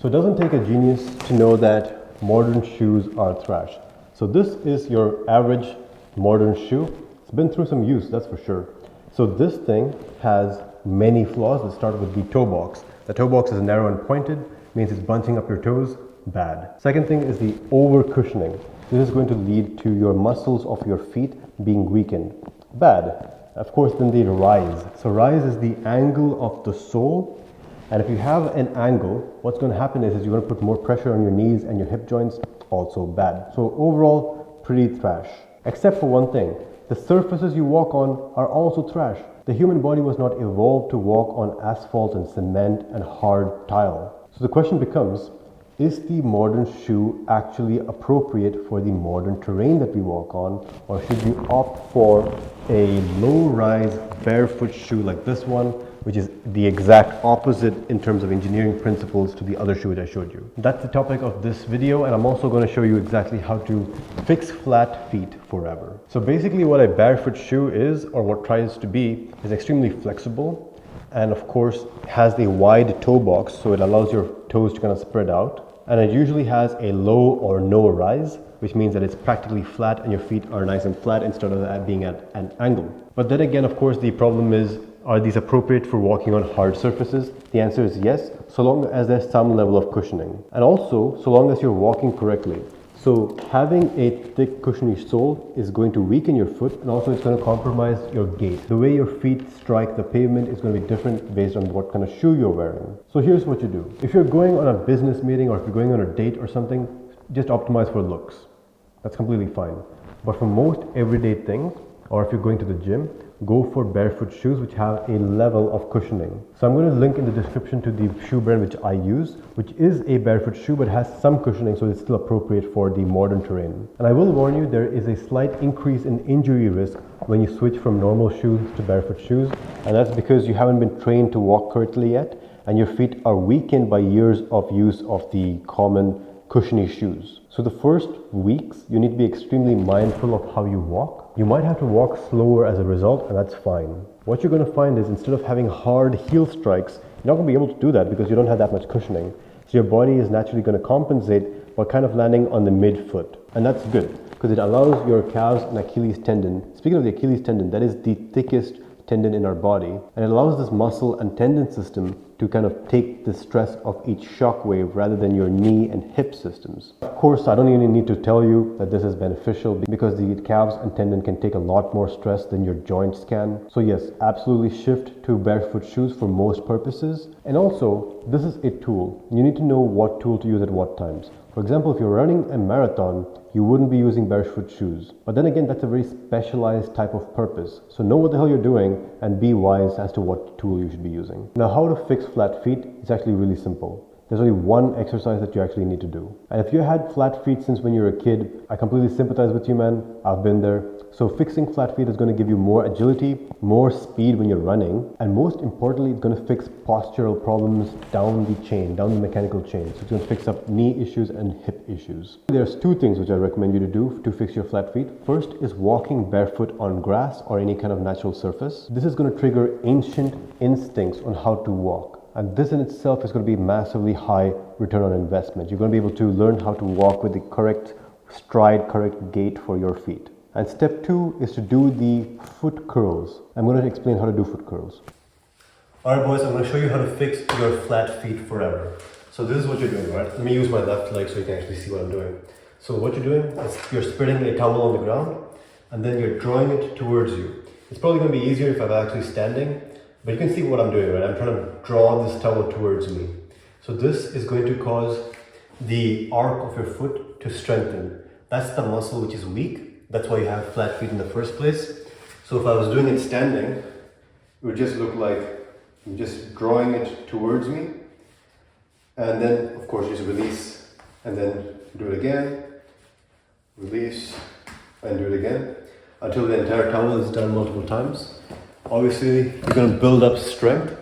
So it doesn't take a genius to know that modern shoes are trash. So this is your average modern shoe. It's been through some use, that's for sure. So this thing has many flaws. Let's start with the toe box. The toe box is narrow and pointed, means it's bunching up your toes. Bad. Second thing is the over cushioning. This is going to lead to your muscles of your feet being weakened. Bad. Of course, then the rise. So rise is the angle of the sole. And if you have an angle, what's going to happen is you're going to put more pressure on your knees and your hip joints. Also bad. So overall, pretty trash. Except for one thing. The surfaces you walk on are also trash. The human body was not evolved to walk on asphalt and cement and hard tile. So the question becomes, is the modern shoe actually appropriate for the modern terrain that we walk on, or should you opt for a low-rise barefoot shoe like this one, which is the exact opposite in terms of engineering principles to the other shoe that I showed you? That's the topic of this video, and I'm also going to show you exactly how to fix flat feet forever. So basically what a barefoot shoe is, or what tries to be, is extremely flexible, and of course has a wide toe box, so it allows your toes to kind of spread out. And it usually has a low or no rise, which means that it's practically flat and your feet are nice and flat instead of being at an angle. But then again, of course, the problem is, are these appropriate for walking on hard surfaces? The answer is yes, so long as there's some level of cushioning. And also, so long as you're walking correctly. So having a thick cushiony sole is going to weaken your foot, and also it's going to compromise your gait. The way your feet strike the pavement is going to be different based on what kind of shoe you're wearing. So here's what you do. If you're going on a business meeting or if you're going on a date or something, just optimize for looks. That's completely fine. But for most everyday things, or if you're going to the gym, go for barefoot shoes which have a level of cushioning. So I'm going to link in the description to the shoe brand which I use, which is a barefoot shoe but has some cushioning, so it's still appropriate for the modern terrain. And I will warn you, there is a slight increase in injury risk when you switch from normal shoes to barefoot shoes, and that's because you haven't been trained to walk correctly yet, and your feet are weakened by years of use of the common cushiony shoes. So the first weeks, you need to be extremely mindful of how you walk. You might have to walk slower as a result, and that's fine. What you're going to find is, instead of having hard heel strikes, you're not going to be able to do that because you don't have that much cushioning. So your body is naturally going to compensate by kind of landing on the midfoot. And that's good because it allows your calves and Achilles tendon. Speaking of the Achilles tendon, that is the thickest tendon in our body, and it allows this muscle and tendon system to kind of take the stress of each shock wave rather than your knee and hip systems. Of course, I don't even need to tell you that this is beneficial because the calves and tendon can take a lot more stress than your joints can. So yes, absolutely shift to barefoot shoes for most purposes. And also, this is a tool. You need to know what tool to use at what times. For example, if you're running a marathon, you wouldn't be using barefoot shoes. But then again, that's a very specialized type of purpose. So know what the hell you're doing and be wise as to what tool you should be using. Now, how to fix flat feet is actually really simple. There's only one exercise that you actually need to do. And if you had flat feet since when you were a kid, I completely sympathize with you, man. I've been there. So fixing flat feet is going to give you more agility, more speed when you're running, and most importantly, it's going to fix postural problems down the chain, down the mechanical chain. So it's going to fix up knee issues and hip issues. There's two things which I recommend you to do to fix your flat feet. First is walking barefoot on grass or any kind of natural surface. This is going to trigger ancient instincts on how to walk. And this in itself is going to be massively high return on investment. You're going to be able to learn how to walk with the correct stride, correct gait for your feet. And step 2 is to do the foot curls. I'm going to explain how to do foot curls. Alright boys, I'm going to show you how to fix your flat feet forever. So this is what you're doing, right? Let me use my left leg so you can actually see what I'm doing. So what you're doing is you're spreading a towel on the ground and then you're drawing it towards you. It's probably going to be easier if I'm actually standing, but you can see what I'm doing, right? I'm trying to draw this towel towards me. So this is going to cause the arc of your foot to strengthen. That's the muscle which is weak. That's why you have flat feet in the first place. So if I was doing it standing, it would just look like I'm just drawing it towards me. And then, of course, just release and then do it again. Release and do it again until the entire towel is done multiple times. Obviously, you're going to build up strength.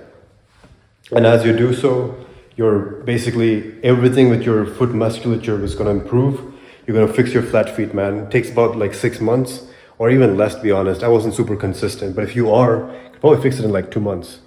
And as you do so, you're basically everything with your foot musculature is going to improve. You're going to fix your flat feet, man. It takes about like 6 months or even less, to be honest. I wasn't super consistent, but if you are, you can probably fix it in like 2 months.